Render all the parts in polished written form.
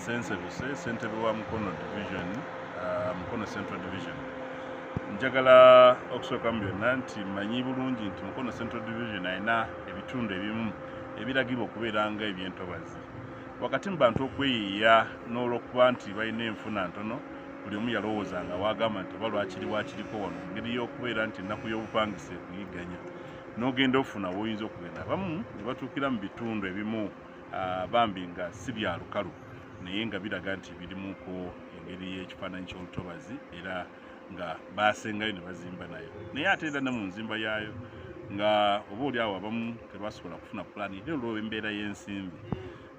Sensebuse ssentebe wa Mukono Division, Mukono Central Division. Njagala okusooka mu byonna nti mmanyi bulungi nti Mukono Central Division alina ebitundu ebimu ebiragibwa okubeera nga ebyentobazi. Wakati mu bantu okweyiiya n'olwokuba nti balina enfuna ntono, buli omu yalowoozanga waagamba nti oba lwakiri waakiriko wano engeri y'okubeera nti ennaku y'obupangisa ekuyigganya n'ogenda ofuna w'oyinza okugenda. Abamu ne batuukira mu bitundu ebimu bambi nga si bya lukalu naye nga biraga nti birimuko engeri y'ekifaananyi ky'olutobazi era nga baasengayo ne bazimba nayo. Naye ate era ne mu nzimba yaayo nga oba oli awo abamu tebasobola kufuna pulaani era olw'embeera y'ensimbi.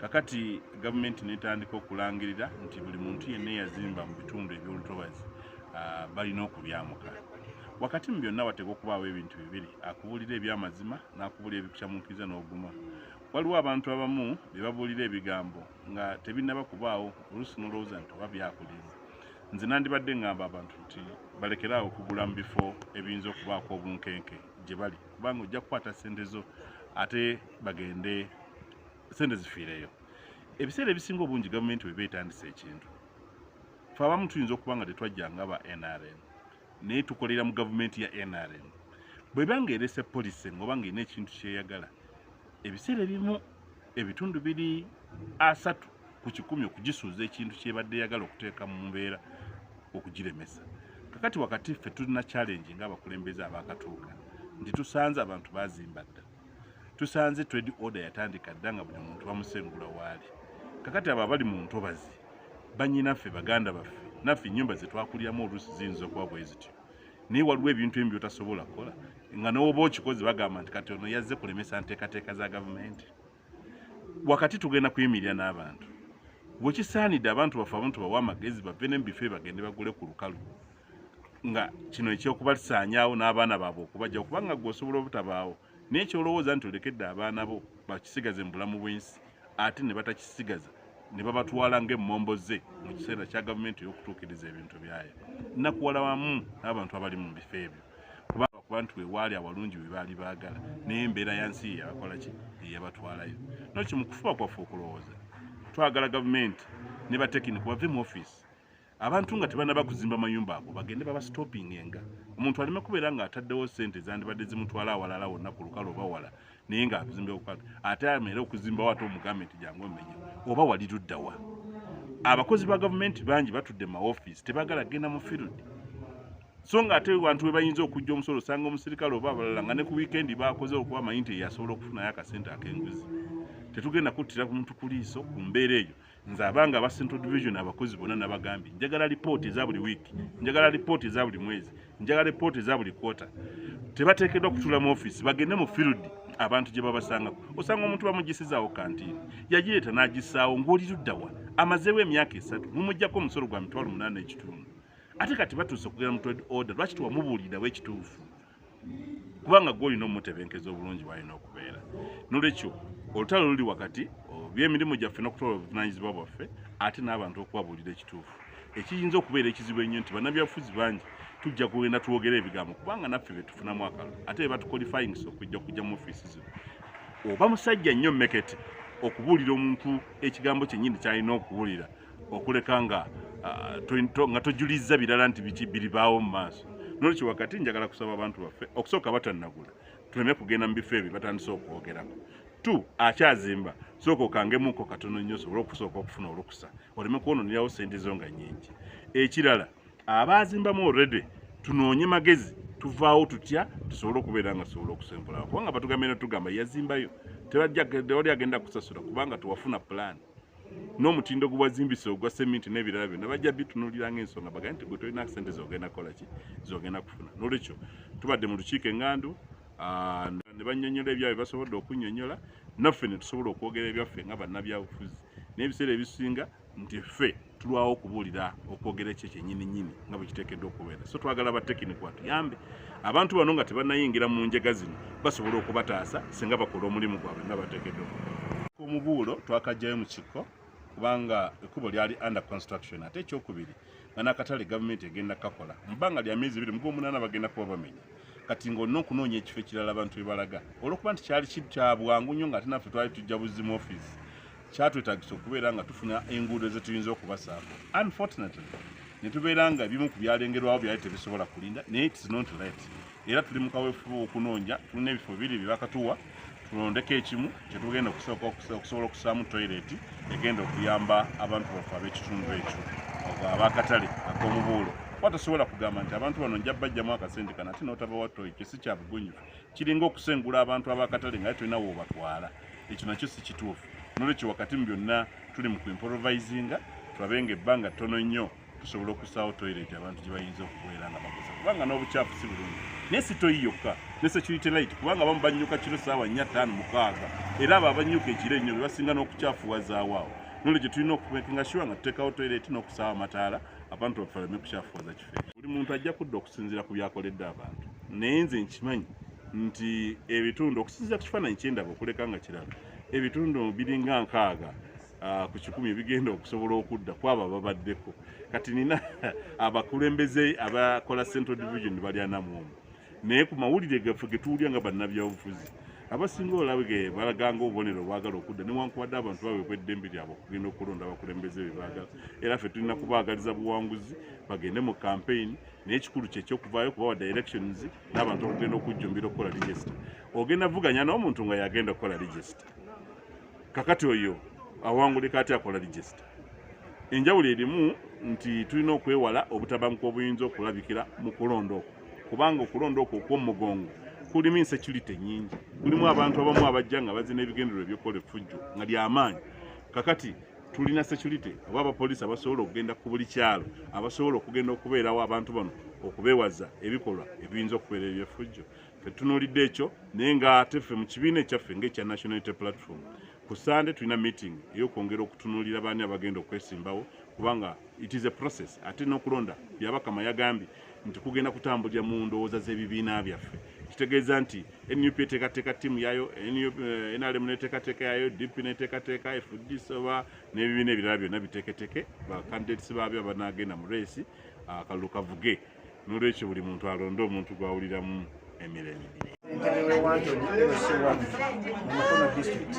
Kakati gavumenti n'etandika okulangirira nti buli muntu yenna yazimba mu bitundu eby'olutobazi balina okubyamuka. Wakati mu byonna wateeka okubaawo ebintu bibiri, akubuulira eby'amazima n'akubuulira ebikukyamuukiriza n'oguma. Waliwo abantu abamu be babuulira ebigambo nga tebinnaba kubaawo oluusi n'olowooza nti oba byakuliza. Nze nandibadde ngamba abantu nti balekeraawo okugula mu bifo ebiyinza okubaako obunkenke gye bali, kubanga ojja kukwata ssente zo ate bagende ssente zifiireyo. Ebiseera ebisinga obungi gavumenti bwe beetandisa ekintu, fe abamu tuyinza okuba nga tetwajjanga ba NRM naye tukolera mu gavumenti ya NRM. Bw'eba ng'erese policy ng'oba ng'erina ekintu kyeyagala, ebiseera ebimu ebitundu 3 ku 100 okugisuuza ekintu kyebadde eyagala okuteeka mu mbeera okugiremesa. Kakati wakati ffe tulina challenge ng'abakulembeze abaakatuuka nti tusanze abantu baazimba dda, tusanze trade order yatandika dda nga buli muntu bamusengula waali. Kakati abo abali mu ntobazi bannyinaffe baganda baffe, naffe ennyumba ze twakuliramu oluusi ziyinza okuba bwe zityo, naye waliwo ebintu ebimu byotasobola kukola nga n'oba okikoze bagamba nti kati ono yazze kulemesa nteekateeka za gavumenti. Wakati tugenda kuyimirira n'abantu, bwe kisaanidde abantu baffe abamu tubawa amagezi bave ne mu bifo bagende bagule ku lukalu nga kino ekyokubalisaanyaawo n'abaana baabwe okubajja kubanga gw'osobola obutabaawo naye kyolowooza nti olekedde abaana bo bakisigaze mu bulamu bw'ensi ate ne batakisigaza ne babatwala ng'emmomboze mu kiseera kya gavumenti y'okutuukiriza ebintu byayo. Nakuwala wamu n'abantu abali mu bifo ebyo kuba nti wewaali awalungi we baali baagala naye embeera ya nsi yabakola ki eyabatwalayo. Nokyo mu kufuba kwaffe okulowooza twagala gavumenti ne batekiniko bave mu ofiisi, abantu nga tebannaba kuzimba mayumba ago bagende babasitopingenga, omuntu aleme kubeera ng'ataddewo ssente zandibadde zimutwala awalala wonna ku lukalu oba wala naye ng'akuzimba okukalu ate ameere okuzimbawo ate omugambe nti jangu omenye oba wali luddawa. Abakozi ba gavumenti bangi batudde mu maofiisi tebaagala genda mu field, so nga ate abantu we bayinza okujja omusolo osanga omusirikale oba abalala nga ne ku wiikendi baakoze okuba amanyi nti yasobola okufunayo akasente ak'enguzi. Tetugenda kuttira ku muntu ku liiso ku mbeera eyo. Nze abanga aba Central Division abakozi bonna nabagambye njagala lipooti eza buli wiiki, njagala lipooti eza buli mwezi, njagala lipooti eza buli kwota. Tebateekeddwa kutuula mu ofiisi bagende mu field abantu gye babasangako. Osanga omuntu bamugisizaawo kantiini yagireeta n'agissaawo ng'oli luddawa amazeewo emyaka 3 mumuggyako omusolo gwa $8.5. Ate kati batuuse okugera mu trade order lwaki tewamubuulirawo ekituufu kubanga gw'olina omutebenkeza obulungi bw'alina okubeera. Nolwekyo olutalo luli wakati by'emirimu gyaffe n'okutwala obuvunaanyizibwa bwaffe ate n'abantu okubabuulira ekituufu. Ekiyinza okubeera ekizibu ennyo nti bannabyabufuzi bangi tujja kugenda tuwogera ebigambo kubanga naffe be tufunamu akalulu ate be batuqualifyingisa okujja mu ofiisi zino. Oba musajja nnyo mmekete okubuulira omuntu ekigambo kyennyini ky'alina okubuulira okuleka nga tojulizza birala nti biki biribaawo mu maaso. Nolwekyo wakati njagala kusaba abantu baffe okusooka batannagula tuleme kugenda mu bifo ebyo batandise okwogerako. Akyazimba sooka okangemuko katono nnyo osobole okusooka okufuna olukusa oleme kwononerawo ssente zo nga nnyingi. Ekirala abaazimbamu already tunoonye magezi tuvaawo tutya tusobole okubeera nga tusobola okusemvulawo kubanga batugambye tugamba yazimbayo tewali agenda kusasula kubanga tuwafuna plan n'omutindo gwazimbise ogwa seminti n'ebirala byonna bajja bitunuulira ng'ensonga bagambe nti gwe tolina ssente zogenda kukola ki zogenda kufuna. Nolwekyo tubadde mu lukiiko engandu ne bannyonnyola ebyabwe basobodde okunnyonnyola naffe ne tusobola okwogera ebyaffe nga bannabyabufuzi n'ebiseera ebisinga nti ffe tulwawo okubuulira okwogera ekyo kyennyini nga bwe kiteekeddwa okubeera. So twagala batekiniko batuyambe abantu bano nga tebannayingira mu njega zino basobole okubataasa singa bakola omulimu gwabwe nga bateekeddwa okubeera. Omubuulo twakajjayo mu kikko kubanga ekkubo lyali under construction ate ekyokubiri nga n'akatale gavumenti egenda kakola mu bbanga lya myezi 2 mu Gw'omunaana bagenda kuba bamenya. Kati ng'olina okunoonya ekifo ekirala abantu we balaga olw'okuba nti kyali kya bwangu nnyo ng'ate naffe twali tujja buzzi mu ofiisi kyatwetagisa okubeera nga tufuna enguudo zetuyinza okubasaako. Unfortunately ne tubeera nga ebimu ku byalengerwawo byali tebisobola kulinda, naye it's not late. Era tuli mu kaweefube okunoonya, tulina ebifo bibiri bye bakatuwa, tulondeko ekimu kyetugenda okusobola okusaamu toyireti egenda okuyamba abantu baffe ab'ekitundu ekyo ab'akatale ak'omubuulo. Watasobola kugamba nti abantu bano nja bajjamu akasente kana ate n'otabawa toyi, kyo si kya bugunjufu. Kiringa okusengula abantu ab'akatale nga tulina w'obatwala. Ekyo nakyo si kituufu. N'olwekyo wakati mu byonna tuli mu kuimprovisinga, tulabe ng'ebbanga ttono nnyo tusobola okusaawo toyireti abantu gye bayinza okubeera nga bakosa. Kubanga n'obukyafu si bulungi. Naye si toyi yokka, ne security light, kubanga abamu banyuka kiro ssaawa 4, 5, 6, era abo abanyuka ekiro ennyo be basinga n'okukyafuwazaawo awo. N'olwekyo tulina okumakinga sure nga tuteekawo toyireti n'okusaawa amataala abantu baffe baleme kukyafuwaza kifo ekyo. Buli muntu ajja kudda okusinziira ku byakoledde abantu. Naye nze nkimanyi nti ebitundu okusinziira ku kifaananyi kye ndaba okuleka nga kirala, ebitundu biringa 6 ku 100 bigenda okusobola okudda kwabo ababaddeko. Kati nina abakulembeze abakola Central Division bali anamu omwo. Naye ku mawulire gaffe ge tuwulira nga bannabyabufuzi abasinga olabge balaganga obubonero bwagala okudda newankubadde abantu baweebwa eddembe lyabwe okugenda okulonda abakulembeze be baagala. Era ffe tulina kubaagaliza buwanguzi bagende mu campaign, naye ekikulu kye ky'okuvaayo kubawa directions n'abantu okugenda okujjumbira okukola register. Ogenda vuganya n'omuntu nga yagenda okukola register. Kakati oyo awangulika ate akola register. Enjawulo erimu nti tulina okwewala obutabanguko obuyinza okulabikira mu kulonda okwo. Kubanga okulonda okwo okw'omugongo kulimu insecurity nyingi. Kulimu abantu abamu abajja nga bazina ebigendererwa eby'okukola effujjo nga ly'amaanyi. Kakati tulina security oba abapoliisi abasobola okugenda ku buli kyalo, abasobola okugenda okubeerawo abantu bano okubeewaza ebikolwa ebiyinza okubeera eby'effujjo. Ffe tutunuulidde ekyo, naye ng'ate ffe mu kibiina ekyaffe ng'ekya National Unity Platform ku Sunday tulina meeting ey'okwongera okutunuulira baani abagenda okwesimbawo, kubanga it is a process. Ate n'okulonda byabakama yagambye nti kugenda kutambulira mu ndowooza z'ebibiina byaffe. Kitegeeza nti NUP eteekateeka ttiimu yayo, NRM n'eteekateeka yayo, DP n'eteekateeka, FDC oba n'ebibiina ebirala byonna biteeketeke bakandidates baabyo abanaagenda mu reesi akalulu kavuge. N'olwekyo buli muntu alonde omuntu gw'awuliramu emirembe. Mukono district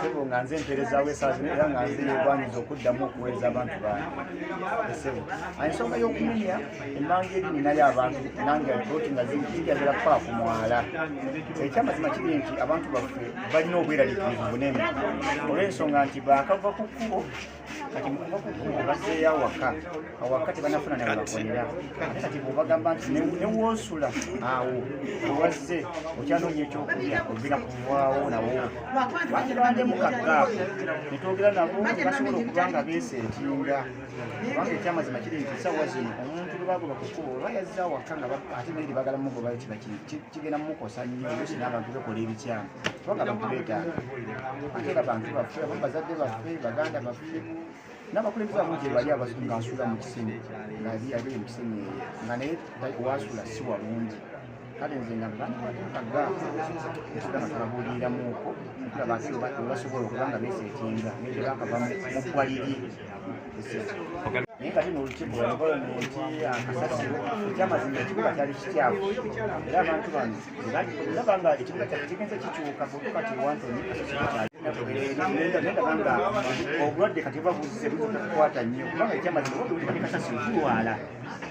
sebo nga nze mperezaawo esaazi era nga nze yegwanyiza okuddamu okuweereza abantu basebo. Ensonga y'okumenya emmanga eri ninayo abantu nange alipooti nga zijagala kukola ku mwala. Ekyamazima kiri nti abantu baffe balina obweraliikirivu bunene olw'ensonga nti bakava ku kkubo, kati mukuva ku kkubo bazzeeyo awaka tebanafuna nawe bakolera. Ate kati bw'obagamba nti newoosula awo owazze okyanoonya ekyokulya olina kuvaawo nawo bagirwandemu kaggaafu netwogera nabo basobola okuba nga beeseetinga. Kubanga ekyamazima kiri nti ssaawa zino omuntu lwe bagoba ku kkubo oba yazze awaka nga ate naye bagala mugobayo kigenda mumukosa nnyo yosi n'abantu bekola ebikyamu kubanga abantu beetaaga. Ate era bantu baffe abamu bazadde baffe baganda baffe n'abakulembeze abamu gye bali ng'asuula mu kisenyi ng'ali mu kisenyi nga naye waasuula si walungi. Kale nze nga kaggaafu ekigamba tubabuuliramuuko tulaba ate webasobola okuba nga beeseetinga nete bakava mu ggwaliri. Naye kati n'olukiiko gavumenti akasasiro ekyamazima ekibuga kyali kityafu era abantu bano olaba nga ekibuga kyaffe kigenze kikyuka kati wantoni kasasiro kyalindaba nga obulwadde kati bubabuuzize buyinza okukwata nnyo kubanga ekyamazima obulwadde kasasiro tulwala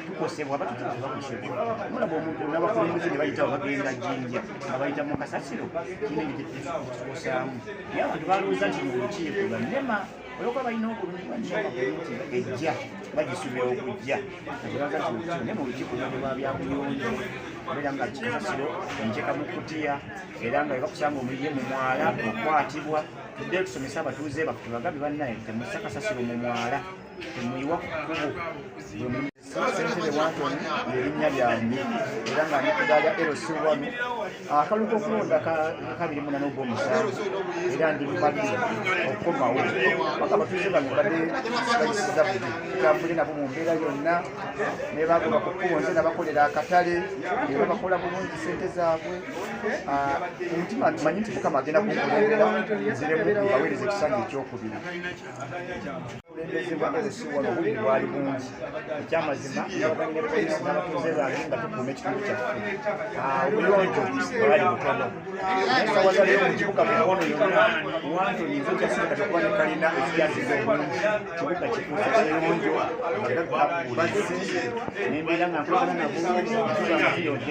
tukosebwa batukosebwa mulaba omuntu n'abakulembeze ne bayitawo bagenda Jinja nga bayita mu kasasiro kiina ekikosaamu naye abantu balowooza nti mu lukiiko bannema olwokuba balina okulungibanema bulungi ejja bagisubira okujja ne mu lukiiko nalwa byakuyonjo obeera nga kikasasiro enjeka mu kutiya era nga bakusanga omulire mu mwala okwatibwa tudde tusomesa abatuuze baffe tubagambe bannaye temussa kasasiro mu mwala temuyiwa ku kkubo. Ssentebe Wantoni erinnya lyange era nga nikudaala LC1 akalulu k'okulonda ka 2007 era ndi mumalire okukomawo paka abatuuze bange badde bayisiza buli tutambule nabo mu mbeera yonna ne bagoba ku kkubo nze nabakolera akatale era bakola bulungi ssente zaabwe. Omutima manyi nti Mukama agenda kunkolera nziremu aweereza ekisanyi ekyokubiri. Kulembezebwa n'obusiwa n'obudde bwali bungi ekyamazima n'abaganyi ne poliisi n'abatuuze bange nga tukuuma ekitundu kyaffe obuyonjo bwali butono naye sawa za leero mu kibuga mukono yonna Wantoni nze kyasirika tokuba ne kalina ezijaziza obulungi kibuga kifuuse kiyonjo abagagga bazze n'embeera nga nkolagana nabo ntuba nga tuyonjo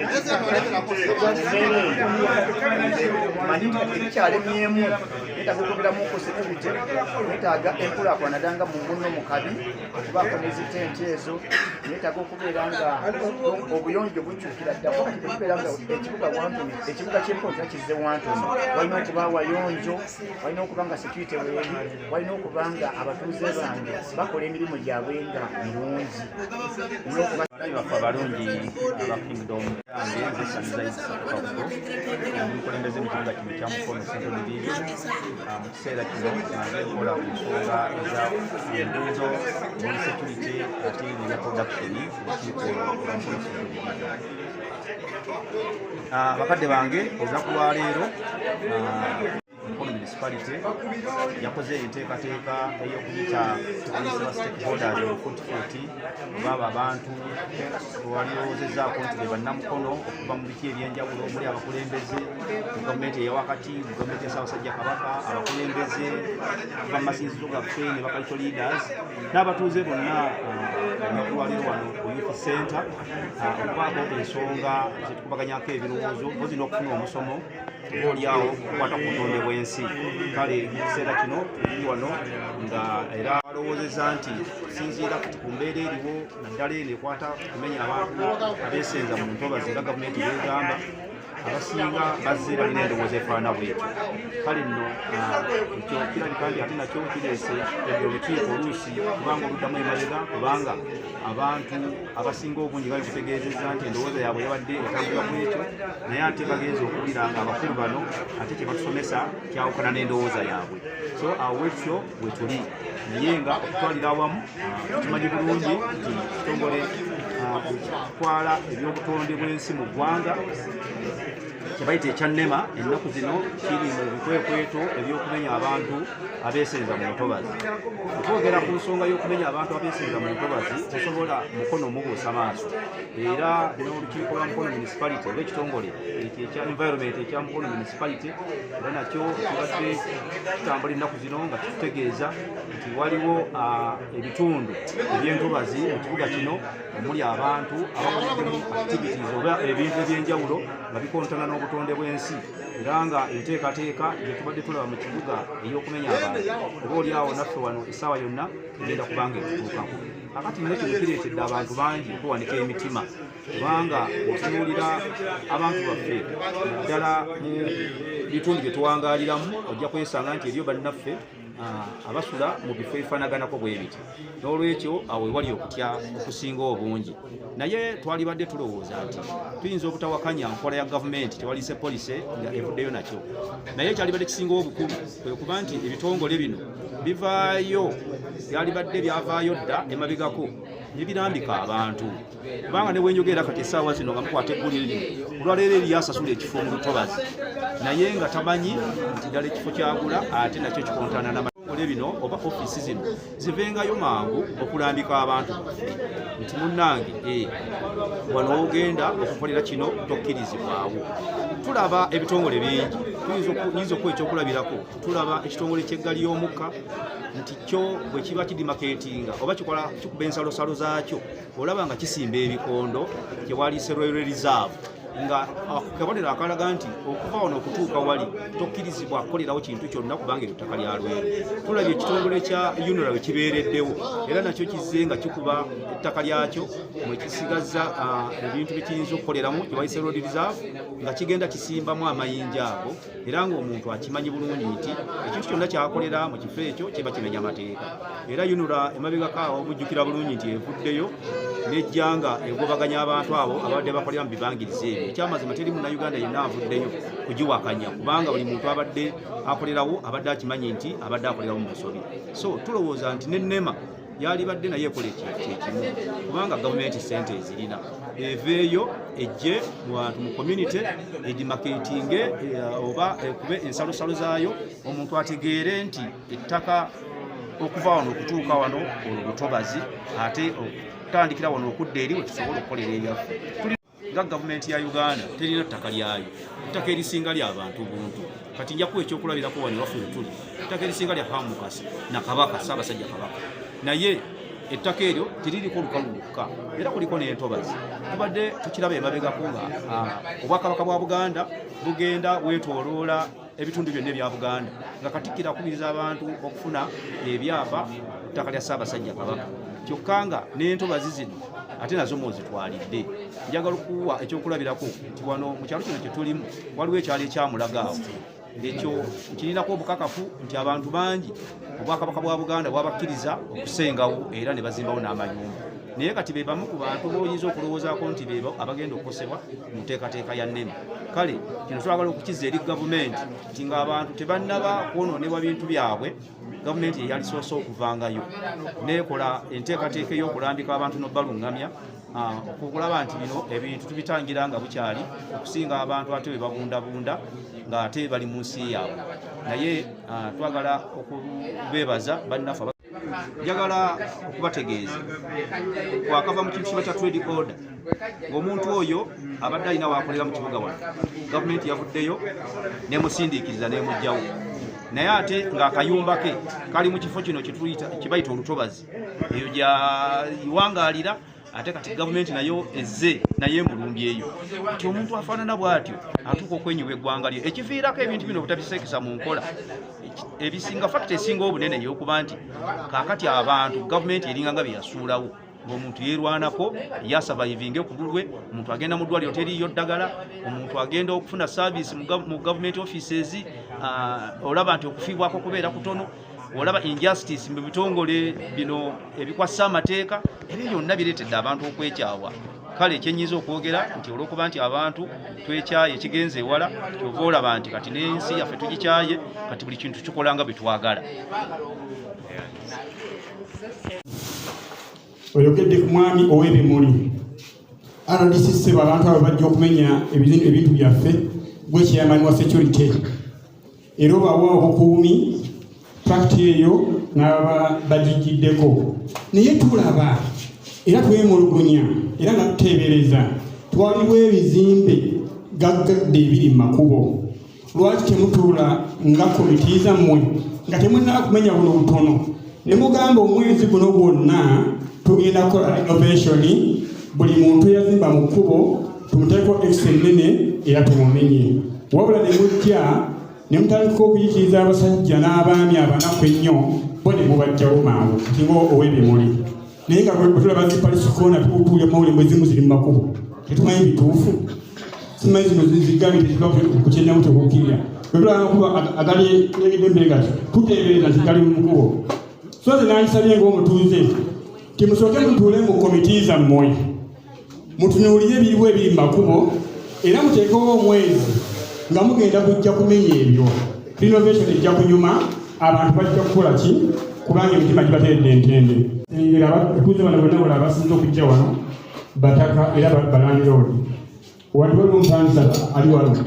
manyi ekikyalemyemu neetaaga okwogeramuko security neetaaga enkulaakulana danga mu muno mu kabi okubaako n'ezitenti ezo neetaaga okubeera nga obuyonjo bukyukira ddala kati tekibeera nga ekibuga Wantoni ekibuga ky'empozi nakizze Wantoni walina okuba wayonjo walina okuba nga security weeri walina okuba nga abatuuze bange bakola emirimu gyabwe nga mirungi baffe abalungi aba Kingdom yange nzesamiza isakakuko omukulembeze mu kibuga kino kya Mukono Central Division mu kiseera kino nange nkola ku nsonga eza endeezo ne security ate ne production olukiiko lwa Mukono Central Division. Bakadde bange olunaku lwa leero Mukono Municipality yakoze enteekateeka ey'okuyita ba stakeholders mu 40 oba abantu waliwozezzaako nti be bannamukono okuva mu biki ebyenjawulo omuli abakulembeze mu gavumenti eyawakati mu gavumenti ya Ssaabasajja Kabaka abakulembeze okuva mu masinzizo gaffe ne bakalitho leaders n'abatuuze bonna olunaku lwaleero wano ku youth center okubaako ensonga zetukubaganyako ebirowoozo mpozi n'okufuna omusomo obaolyawo okukwata ku butonde bw'ensi kale ekiseera kino tuli wano nga era balowoozezza nti sinziira ku mbeera eriwo naddala eno ekwata kumenya abantu abeesenza mu ntobazi nga gavumenti bwegamba abasinga bazze balina endowooza efaana bwetyo kale nno ekyo kirabika nti ate nakyo kireese ebyo olukiiko oluusi kubanga oluddamu emabega kubanga abantu abasinga obungi bali kutegeezezza nti endowooza yaabwe yabadde etambula bwekyo naye ate bagenza okuwulira nga abakulu bano ate kye batusomesa kyawukana n'endowooza yaabwe so awo wekyo bwe tuli naye nga okutwalira awamu tukimanyi bulungi nti kitongole ekitwala ebyobutonde bw'ensi mu ggwanga kyebayita ekyannema ennaku zino kiri mu bikwekweto ebyokumenya abantu abeesenza mu ntobazi okwogera ku nsonga y'okumenya abantu abeesenza mu ntobazi tosobola Mukono mubuusa maaso era n'olukiiko lwa Mukono Municipality oba ekitongole ekya environment ekya Mukono Municipality era nakyo kibadde kitambula ennaku zino nga kitutegeeza nti waliwo ebitundu ebyentobazi mu kibuga kino omuli abantu abakoleddemu activities oba ebintu ebyenjawulo nga bikontana n'obutonde bw'ensi era nga enteekateeka gyetubadde tulaba mu kibuga ey'okumenya abantu oba olyawo naffe wano essaawa yonna egenda kubanga etutuukako akati nno kino kireetedde abantu bangi okwewanika emitima kubanga otunuulira abantu baffe ddala mu bitundu bye tuwangaaliramu ojja kwesanga nti eriyo bannaffe abasula mu bifo ebifanaganako bwe biti n'olwekyo awo ewali okutya okusinga obungi naye twalibadde tulowooza nti tuyinza obutawakanya nkola ya gavumenti tewalise polisi nga evuddeyo nakyo naye ekyalibadde kisinga obukulu kwe kuba nti ebitongole bino bivaayo byalibadde byavaayo dda emabegako nebirambika abantu kubanga ne bwenjogera kati essaawa zino nga mukwata eggulire lino olwaleero eryasasula ekifo mu lutobazi naye nga tamanyi nti ddala ekifo kyagula ate nakyo kikontana n'amatongole bino oba ofiisi zino zivengayo mangu okulambika abantu nti munnange wano ogenda okukolera kino tokkirizibwawo tulaba ebitongole bingi tuyinza okuwa ekyokulabirako tulaba ekitongole ky'eggali y'omukka nti kyo bwe kiba kidimaketinga oba kikuba ensalosalo zaakyo olaba nga kisimba ebikondo kyewaliise Royal Reserve nga akabonero akalaga nti okuva wano okutuuka wali tokkirizibwa kukolerawo kintu kyonna kubanga eryo ttaka lya Lweru tulabye ekitongole kya UNRA we kibeereddewo era nakyo kizze nga kikuba ettaka lyakyo mwe kisigazza ebintu bye kiyinza okukoleramu kyewaliise Road Reserve nga kigenda kisimbamu amayinja ago era ng'omuntu akimanyi bulungi nti ekintu kyonna kyakolera mu kifo ekyo kiba kimenya amateeka era UNRA emabegakaawo obujjukira bulungi nti evuddeyo n'ejjanga egobaganya abantu abo abadde bakolera mu bibangiriza ebyo ekyamazima teri munnayuganda yenna avuddeyo kugiwakanya kubanga buli muntu abadde akolerawo abadde akimanyi nti abadde akolerawo mu busobi so tulowooza nti n'ennema yalibadde naye ekola kyekimu kubanga gavumenti sente ezirina eveeyo ejje mu community edimaketinge oba ekube ensalosalo zaayo omuntu ategeere nti ettaka okuva wano okutuuka wano olutobazi ate okutandikira wano okudda eri wetusobola okukolera ebyaffe. Nga gavumenti ya Uganda terina ttaka lyayo, ettaka erisinga ly'abantu buntu. Kati nja kuwa ekyokulabirako wano waffe wetuli, ettaka erisinga lya Pamukasi na Kabaka, Ssaabasajja Kabaka. Naye ettaka eryo teririko lukalu lukka, era kuliko n'entobazi. Tubadde tukiraba emabegako nga Obwakabaka bwa Buganda bugenda bwetooloola ebitundu byonna ebya Buganda nga Katikkiro akubiriza abantu okufuna ebyapa ku ttaka lya Ssaabasajja Kabaka. Kyokka nga n'entobazi zino ate nazo mwozitwalidde. Njagala okuwa ekyokulabirako nti wano mu kyalo kino kye tulimu waliwo ekyalo ekyamulagaawo. Ekyo kirinako obukakafu nti abantu bangi Obwakabaka bwa Buganda bwabakkiriza okusengawo era ne bazimbawo n'amayumba. Naye kati be bamu ku bantu b'oyinza okulowoozaako nti be abagenda okukosebwa mu nteekateeka ya nneme. Kale kino twagala okukizza eri gavumenti nti ng'abantu tebannaba kwonoonebwa bintu byabwe, gavumenti ye yalisoose okuvangayo neekola enteekateeka ey'okulambika abantu n'obbalungamya okulaba nti bino ebintu tubitangira nga bukyali okusinga abantu ate be babundabunda ng'ate bali mu nsi yaabwe. Naye twagala okubeebaza bannaffe. Njagala okubategeeza bw'akava mu kintu kya trade order ng'omuntu oyo abadde alina waakolera mu kibuga wano, gavumenti yavuddeyo nemusindiikiriza nemugjawo. Naye ate ng'akayumba ke kali mu kifo kino kibayita olutobazi, eyo gyayiwangaalira. Ate kati gavumenti nayo ezze naye embulumbi eyo nti omuntu afaanana bw'atyo atuuka okwenyiwa eggwanga lye. Ekiviirako ebintu bino obutabisekesa mu nkola ebisinga fakiti esinga obunene y'okuba nti kaakati abantu gavumenti eringa nga byeyasuulawo ng'omuntu yeerwanako yasavayivinge ku lulwe, omuntu agenda mu ddwaliro teriiyo ddagala, omuntu agenda okufuna saaviisi mu gavumenti offices, olaba nti okufiibwako kubeera kutono, olaba injustice mu bitongole bino ebikwasa amateeka. Ebyo byonna bireetedde abantu okwekyawa. Kale ekyenyiza okwogera nti olw'okuba nti abantu twekyaye ekigenze ewala, kyova olaba nti kati n'ensi yaffe tugikyaye, kati buli kintu tukola nga bwe twagala. Oyogedde ku mwami ow'ebimuli. RDC ssebo abantu abo bajja okumenya ebintu byaffe gw'ekyeyamani wa security. Era obawa obukuumi fakiti eyo n'aba bagigiddeko. Naye tulaba era twemulugunya era nga tuteebereza twaliwo ebizimbe gaggadde ebiri mu makubo. Lwaki temutuula nga komiti zammwe nga temunnaba kumenya buno butono ne mugamba omwezi guno gwonna tugenda kukola renovation, buli muntu yazimba mu kkubo tumuteeko exit nnene era tumumenye. Wabula ne mujja ne mutandika okuyikiriza abasajja n'abaami abanaku ennyo bo ne mubajjawo mangu nti ow'ebimuli. Naye nga bwetulaba zipalisikoona tukutuulya mawule mwezimu ziri mu makubo tetumanyi bituufu. Simanyi zino zigambi ku kyennamu tekukkirira. Bwetulaba amakubo agali n'ebidembere gati tuteebereza nti gali mu makubo. So nze nansabye ng'omutuuze timusooke mutuule mu komiti zammwe mutunuulire ebiriwo ebiri mu makubo era muteekewo omwezi nga mugenda kujja kumenya ebyo. Renovation ejja kunyuma, abantu bajja kukola ki kubanga emitima gibateredde entende. Engeri abatuuze bano bonna bala abasinze okujja wano bataka era balandiroodi. Waliwo omupansa ali wano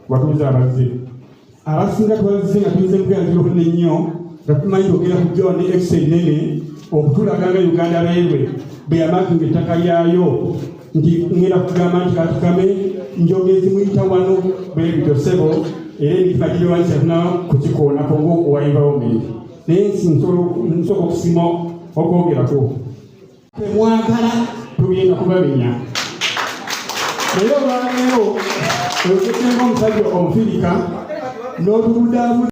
watuuze abazze. Abasinga twazze nga tuyinza mukuyambirako nnyo nga tumanyi ogenda kujja wano ne exit nnene okutulaga nga Uganda Railway bwe yamakinga ettaka lyayo nti ngenda kugamba nti katukame njogezi muyita wano bwe bityo ssebo era emitima girewanisa tunaba kukikoonako ng'owa environment. Naye nsobola okusiima okwogerako temwagala tugenda kubamenya. Naye olwaleero oyogeddeko omusajja omufirika n'otubudaabuda